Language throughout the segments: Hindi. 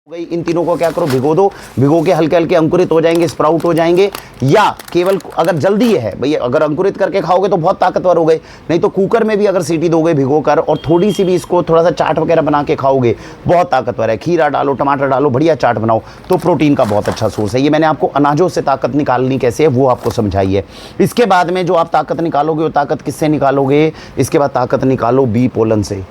गई, इन तीनों को क्या करो, भिगो दो। भिगो के हल्के हल्के अंकुरित हो जाएंगे, स्प्राउट हो जाएंगे। या केवल अगर जल्दी है भैया, अगर अंकुरित करके खाओगे तो बहुत ताकतवर हो गए, नहीं तो कुकर में भी अगर सीटी दोगे भिगो कर और थोड़ी सी भी इसको थोड़ा सा चाट वगैरह बना के खाओगे, बहुत ताकतवर है। खीरा डालो, टमाटर डालो, बढ़िया चाट बनाओ, तो प्रोटीन का बहुत अच्छा सोर्स है। ये मैंने आपको अनाजों से ताकत निकालनी कैसे है वो आपको समझाई है। इसके बाद में जो आप ताकत निकालोगे वो ताकत किससे निकालोगे? इसके बाद ताकत निकालो बी पोलन से।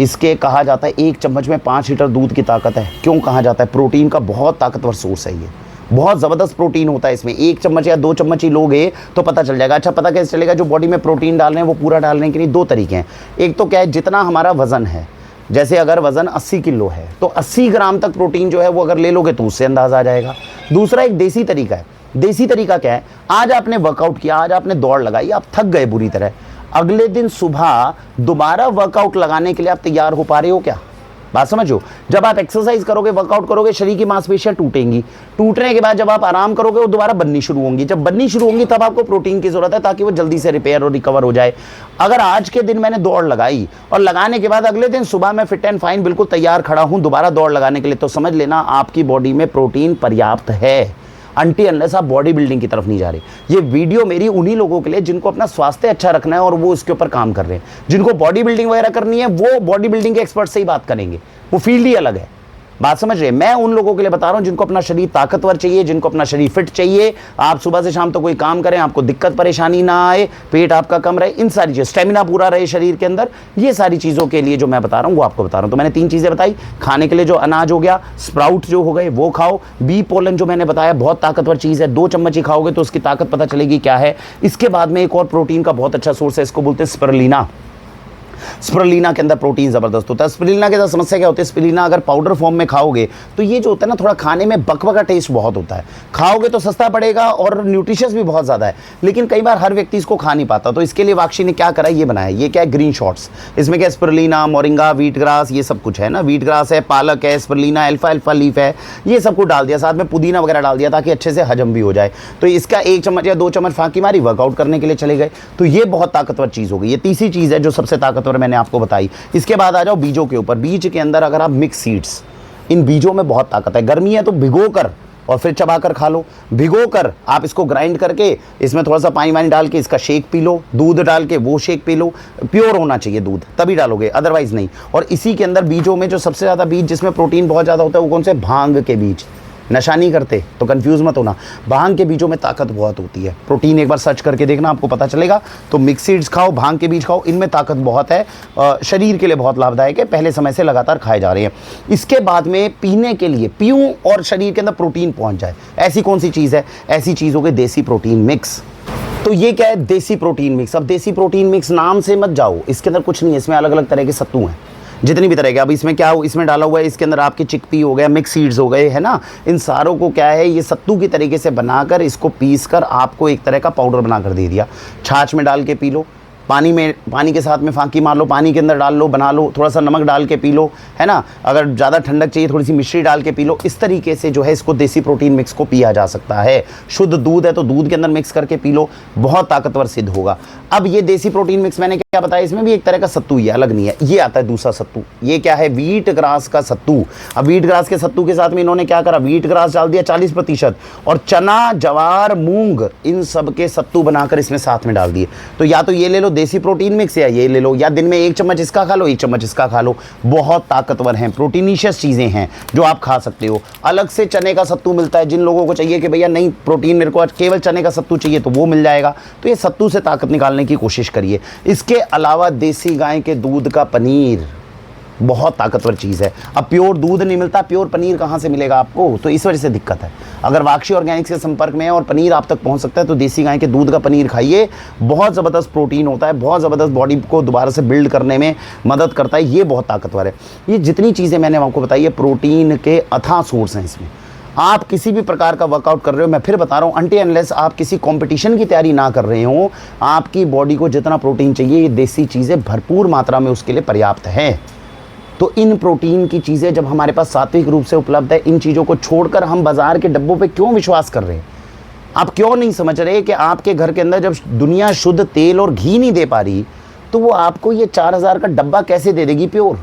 इसके कहा जाता है 1 चम्मच में 5 लीटर दूध की ताकत है। क्यों कहा जाता है? प्रोटीन का बहुत ताकतवर सोर्स है, ये बहुत ज़बरदस्त प्रोटीन होता है इसमें। 1 चम्मच या 2 चम्मच ही लोगे तो पता चल जाएगा। अच्छा, पता कैसे चलेगा? जो बॉडी में प्रोटीन डाल रहे हैं वो पूरा डालने के लिए 2 तरीके हैं। एक तो क्या है, जितना हमारा वजन है, जैसे अगर वजन 80 किलो है तो 80 ग्राम तक प्रोटीन जो है वो अगर ले लोगे तो उससे अंदाज़ा आ जाएगा। दूसरा एक देसी तरीका है। देसी तरीका क्या है? आज आपने वर्कआउट किया, आज आपने दौड़ लगाई, आप थक गए बुरी तरह, अगले दिन सुबह दोबारा वर्कआउट लगाने के लिए आप तैयार हो पा रहे हो क्या? बात समझो। जब आप एक्सरसाइज करोगे, वर्कआउट करोगे, शरीर की मांसपेशियां टूटेंगी। टूटने के बाद जब आप आराम करोगे वो दोबारा बननी शुरू होंगी। जब बननी शुरू होंगी तब आपको प्रोटीन की जरूरत है ताकि वो जल्दी से रिपेयर और रिकवर हो जाए। अगर आज के दिन मैंने दौड़ लगाई और लगाने के बाद अगले दिन सुबह मैं फिट एंड फाइन बिल्कुल तैयार खड़ा हूं दोबारा दौड़ लगाने के लिए, तो समझ लेना आपकी बॉडी में प्रोटीन पर्याप्त है, अनटिल अनलेस आप बॉडी बिल्डिंग की तरफ नहीं जा रहे। ये वीडियो मेरी उन्हीं लोगों के लिए जिनको अपना स्वास्थ्य अच्छा रखना है और वो इसके ऊपर काम कर रहे हैं। जिनको बॉडी बिल्डिंग वगैरह करनी है वो बॉडी बिल्डिंग के एक्सपर्ट से ही बात करेंगे, वो फील्ड ही अलग है। बात समझ रहे हैं? मैं उन लोगों के लिए बता रहा हूं जिनको अपना शरीर ताकतवर चाहिए, जिनको अपना शरीर फिट चाहिए। आप सुबह से शाम तक कोई काम करें, आपको दिक्कत परेशानी ना आए, पेट आपका कम रहे, इन सारी चीज़, स्टेमिना पूरा रहे शरीर के अंदर, ये सारी चीज़ों के लिए जो मैं बता रहा हूं वो आपको बता रहा हूं। तो मैंने 3 चीज़ें बताई। खाने के लिए जो अनाज हो गया, स्प्राउट जो हो गए वो खाओ। बी पोलन जो मैंने बताया बहुत ताकतवर चीज़ है, 2 चम्मच ही खाओगे तो उसकी ताकत पता चलेगी क्या है। इसके बाद में एक और प्रोटीन का बहुत अच्छा सोर्स है, इसको बोलते हैं स्पिरुलिना। स्पिरुलिना के अंदर प्रोटीन ज़बरदस्त होता है। स्पिरुलिना के साथ समस्या क्या होती है? स्पिरुलिना अगर पाउडर फॉर्म में खाओगे तो ये जो होता है ना, थोड़ा खाने में बकबका टेस्ट बहुत होता है। खाओगे तो सस्ता पड़ेगा और न्यूट्रिशियस भी बहुत ज़्यादा है, लेकिन कई बार हर व्यक्ति इसको खा नहीं पाता। तो इसके लिए वाक्षी ने क्या करा, ये बनाया। ये क्या है? Green shorts. इसमें क्या? स्पिरुलिना, मोरिंगा, व्हीट ग्रास, ये सब कुछ है ना। व्हीट ग्रास है, पालक है, स्पिरुलिना, अल्फा लीफ है, ये सब कुछ डाल दिया, साथ में पुदीना वगैरह डाल दिया ताकि अच्छे से हजम भी हो जाए। तो इसका 1 चम्मच या 2 चम्मच फांकी मारी, वर्कआउट करने के लिए चले गए, तो ये बहुत ताकतवर चीज़ हो गई। ये तीसरी चीज़ है जो सबसे ताकतवर मैंने आपको बताई। इसके बाद आ जाओ बीजों के ऊपर। बीज के अंदर अगर आप मिक्स सीड्स, इन बीजों में बहुत ताकत है। गर्मी है तो भिगो कर और फिर चबा कर खा लो। भिगो कर आप इसको ग्राइंड करके इसमें थोड़ा सा पानी वानी डाल के इसका शेक पी लो, दूध डाल के वो शेक पी लो। प्योर होना चाहिए दूध, तभी डालोगे, अदरवाइज नहीं। और इसी के अंदर बीजों में जो सबसे ज़्यादा बीज जिसमें प्रोटीन बहुत ज़्यादा होता है वो कौन से? भांग के बीज। नशा नहीं करते तो कंफ्यूज मत होना, भांग के बीजों में ताकत बहुत होती है। प्रोटीन एक बार सर्च करके देखना, आपको पता चलेगा। तो मिक्स सीड्स खाओ, भांग के बीज खाओ, इनमें ताकत बहुत है, शरीर के लिए बहुत लाभदायक है, पहले समय से लगातार खाए जा रहे हैं। इसके बाद में पीने के लिए पीऊँ और शरीर के अंदर प्रोटीन पहुँच जाए, ऐसी कौन सी चीज़ है? ऐसी चीज़ हो गई देसी प्रोटीन मिक्स। तो ये क्या है? देसी प्रोटीन मिक्स। अब देसी प्रोटीन मिक्स नाम से मत जाओ, इसके अंदर कुछ नहीं है, इसमें अलग अलग तरह के सत्तू हैं, जितनी भी तरह के। अब इसमें क्या हो, इसमें डाला हुआ है, इसके अंदर आपके चिकपी हो गया, मिक्स सीड्स हो गए, है ना। इन सारों को क्या है, ये सत्तू की तरीके से बनाकर इसको पीस कर आपको एक तरह का पाउडर बनाकर दे दिया। छाछ में डाल के पी लो, पानी के साथ में फांकी मार लो, पानी के अंदर डाल लो, बना लो, थोड़ा सा नमक डाल के पी लो, है ना। अगर ज़्यादा ठंडक चाहिए थोड़ी सी मिश्री डाल के पी लो। इस तरीके से जो है इसको देसी प्रोटीन मिक्स को पिया जा सकता है। शुद्ध दूध है तो दूध के अंदर मिक्स करके पी लो, बहुत ताकतवर सिद्ध होगा। अब ये देसी प्रोटीन मिक्स मैंने क्या बताया, इसमें भी एक तरह का सत्तू ही है, अलग नहीं है। ये आता है दूसरा सत्तू, ये क्या है? व्हीट ग्रास का सत्तू। अब व्हीट ग्रास के सत्तू के साथ में इन्होंने क्या करा, व्हीट ग्रास डाल दिया 40% और चना, जवार, मूंग, इन सब के सत्तू बनाकर इसमें साथ में डाल दिए। तो या तो ये ले लो देसी प्रोटीन मिक्स, या ये ले लो, या दिन में 1 चम्मच इसका खा लो, 1 चम्मच इसका खा लो। बहुत ताकतवर हैं, प्रोटीनिशियस चीज़ें हैं जो आप खा सकते हो। अलग से चने का सत्तू मिलता है, जिन लोगों को चाहिए कि भैया नहीं प्रोटीन मेरे को केवल चने का सत्तू चाहिए तो वो मिल जाएगा। तो ये सत्तू से ताकत निकालने की कोशिश करिए। इसके अलावा देसी गाय के दूध का पनीर बहुत ताकतवर चीज़ है। अब प्योर दूध नहीं मिलता, प्योर पनीर कहाँ से मिलेगा आपको? तो इस वजह से दिक्कत है। अगर वाक्षी ऑर्गेनिक्स के संपर्क में है और पनीर आप तक पहुँच सकता है तो देसी गाय के दूध का पनीर खाइए, बहुत ज़बरदस्त प्रोटीन होता है, बहुत ज़बरदस्त बॉडी को दोबारा से बिल्ड करने में मदद करता है, ये बहुत ताकतवर है। ये जितनी चीज़ें मैंने आपको बताई है प्रोटीन के अथाह सोर्स हैं इसमें। आप किसी भी प्रकार का वर्कआउट कर रहे हो, मैं फिर बता रहा हूँ, अनटिल अनलेस आप किसी कंपटीशन की तैयारी ना कर रहे हो, आपकी बॉडी को जितना प्रोटीन चाहिए ये देसी चीज़ें भरपूर मात्रा में उसके लिए पर्याप्त हैं। तो इन प्रोटीन की चीज़ें जब हमारे पास सात्विक रूप से उपलब्ध है, इन चीज़ों को छोड़कर हम बाजार के डब्बों पे क्यों विश्वास कर रहे हैं? आप क्यों नहीं समझ रहे कि आपके घर के अंदर जब दुनिया शुद्ध तेल और घी नहीं दे पा रही तो वो आपको ये 4000 का डब्बा कैसे दे देगी प्योर?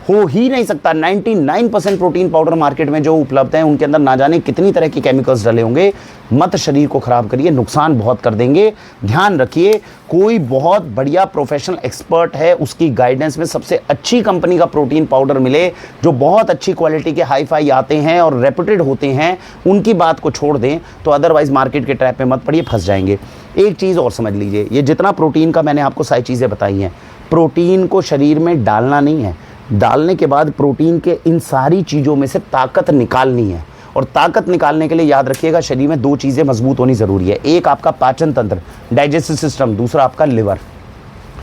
हो ही नहीं सकता। 99% प्रोटीन पाउडर मार्केट में जो उपलब्ध हैं उनके अंदर ना जाने कितनी तरह के केमिकल्स डले होंगे। मत शरीर को खराब करिए, नुकसान बहुत कर देंगे। ध्यान रखिए, कोई बहुत बढ़िया प्रोफेशनल एक्सपर्ट है, उसकी गाइडेंस में सबसे अच्छी कंपनी का प्रोटीन पाउडर मिले, जो बहुत अच्छी क्वालिटी के हाई फाई आते हैं और रेपुटेड होते हैं, उनकी बात को छोड़ दें तो अदरवाइज मार्केट के ट्रैप में मत पड़िए, फंस जाएंगे। एक चीज़ और समझ लीजिए, ये जितना प्रोटीन का मैंने आपको सारी चीज़ें बताई हैं, प्रोटीन को शरीर में डालना नहीं है, डालने के बाद प्रोटीन के इन सारी चीज़ों में से ताकत निकालनी है। और ताकत निकालने के लिए याद रखिएगा, शरीर में दो चीज़ें मजबूत होनी ज़रूरी है। एक आपका पाचन तंत्र, डाइजेस्टिव सिस्टम, दूसरा आपका लिवर।